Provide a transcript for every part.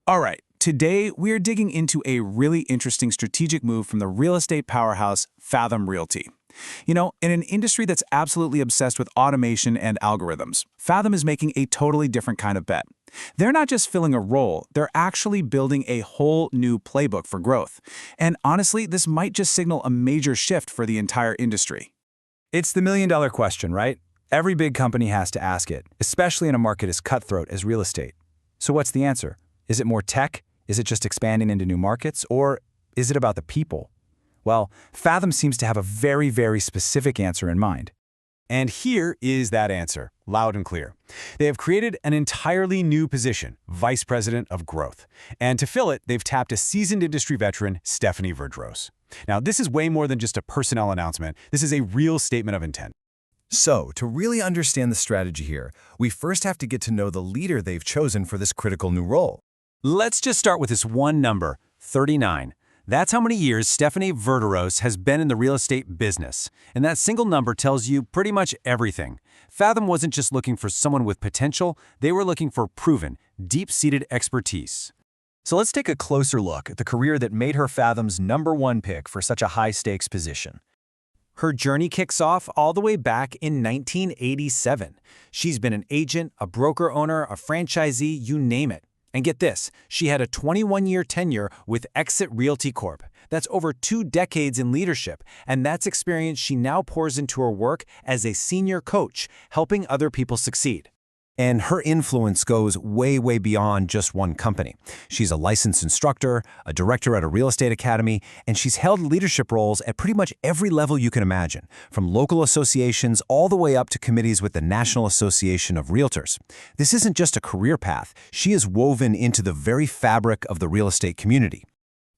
All right, today we're digging into a really interesting strategic move from the real estate powerhouse Fathom Realty. In an industry that's absolutely obsessed with automation and algorithms, Fathom is making a totally different kind of bet. They're not just filling a role, they're actually building a whole new playbook for growth. And honestly, this might just signal a major shift for the entire industry. It's the million-dollar question, right? Every big company has to ask it, especially in a market as cutthroat as real estate. So what's the answer? Is it more tech? Is it just expanding into new markets? Or is it about the people? Well, Fathom seems to have a very, very specific answer in mind. And here is that answer, loud and clear. They have created an entirely new position, Vice President of Growth. And to fill it, they've tapped a seasoned industry veteran, Stephanie Verderose. Now, this is way more than just a personnel announcement. This is a real statement of intent. So, to really understand the strategy here, we first have to get to know the leader they've chosen for this critical new role. Let's just start with this one number, 39. That's how many years Stephanie Verderose has been in the real estate business. And that single number tells you pretty much everything. Fathom wasn't just looking for someone with potential, they were looking for proven, deep-seated expertise. So let's take a closer look at the career that made her Fathom's #1 pick for such a high-stakes position. Her journey kicks off all the way back in 1987. She's been an agent, a broker owner, a franchisee, you name it. And get this, she had a 21-year tenure with Exit Realty Corp. That's over 2 decades in leadership, and that's experience she now pours into her work as a senior coach, helping other people succeed. And her influence goes way, way beyond just one company. She's a licensed instructor, a director at a real estate academy, and she's held leadership roles at pretty much every level you can imagine, from local associations all the way up to committees with the National Association of Realtors. This isn't just a career path. She is woven into the very fabric of the real estate community.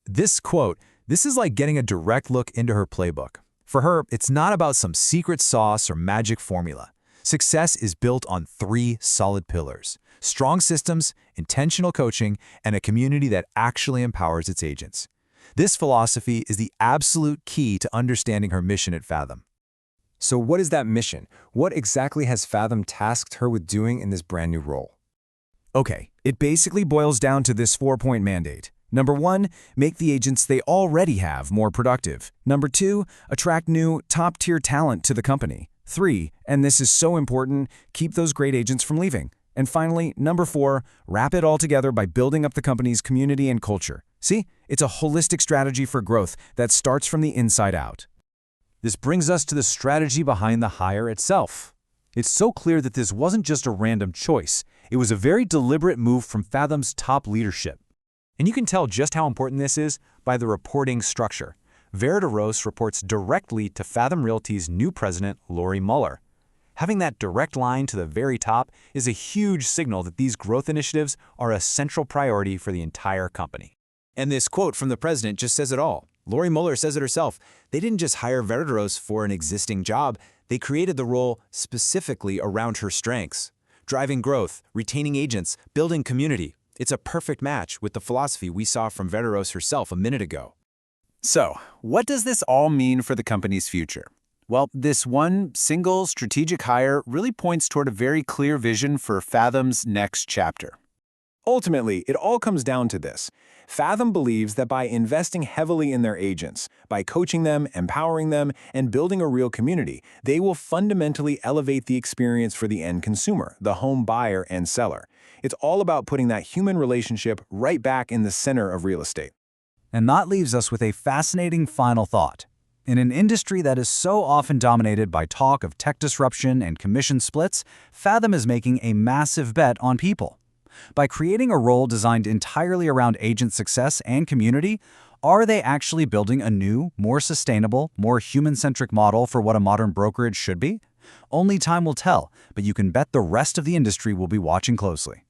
This quote, "This is like getting a direct look into her playbook." For her, it's not about some secret sauce or magic formula. Success is built on 3 solid pillars: strong systems, intentional coaching, and a community that actually empowers its agents. This philosophy is the absolute key to understanding her mission at Fathom. So what is that mission? What exactly has Fathom tasked her with doing in this brand new role? Okay, it basically boils down to this 4-point mandate. Number 1, make the agents they already have more productive. Number 2, attract new, top-tier talent to the company. 3, and this is so important, keep those great agents from leaving. And finally, number 4, wrap it all together by building up the company's community and culture. See, it's a holistic strategy for growth that starts from the inside out. This brings us to the strategy behind the hire itself. It's so clear that this wasn't just a random choice. It was a very deliberate move from Fathom's top leadership. And you can tell just how important this is by the reporting structure. Verderose reports directly to Fathom Realty's new president, Lori Muller. Having that direct line to the very top is a huge signal that these growth initiatives are a central priority for the entire company. And this quote from the president just says it all. Lori Muller says it herself. They didn't just hire Verderose for an existing job. They created the role specifically around her strengths. Driving growth, retaining agents, building community. It's a perfect match with the philosophy we saw from Verderose herself a minute ago. So, what does this all mean for the company's future? Well, this one single strategic hire really points toward a very clear vision for Fathom's next chapter. Ultimately, it all comes down to this. Fathom believes that by investing heavily in their agents, by coaching them, empowering them, and building a real community, they will fundamentally elevate the experience for the end consumer, the home buyer and seller. It's all about putting that human relationship right back in the center of real estate. And that leaves us with a fascinating final thought. In an industry that is so often dominated by talk of tech disruption and commission splits, Fathom is making a massive bet on people. By creating a role designed entirely around agent success and community, are they actually building a new, more sustainable, more human-centric model for what a modern brokerage should be? Only time will tell, but you can bet the rest of the industry will be watching closely.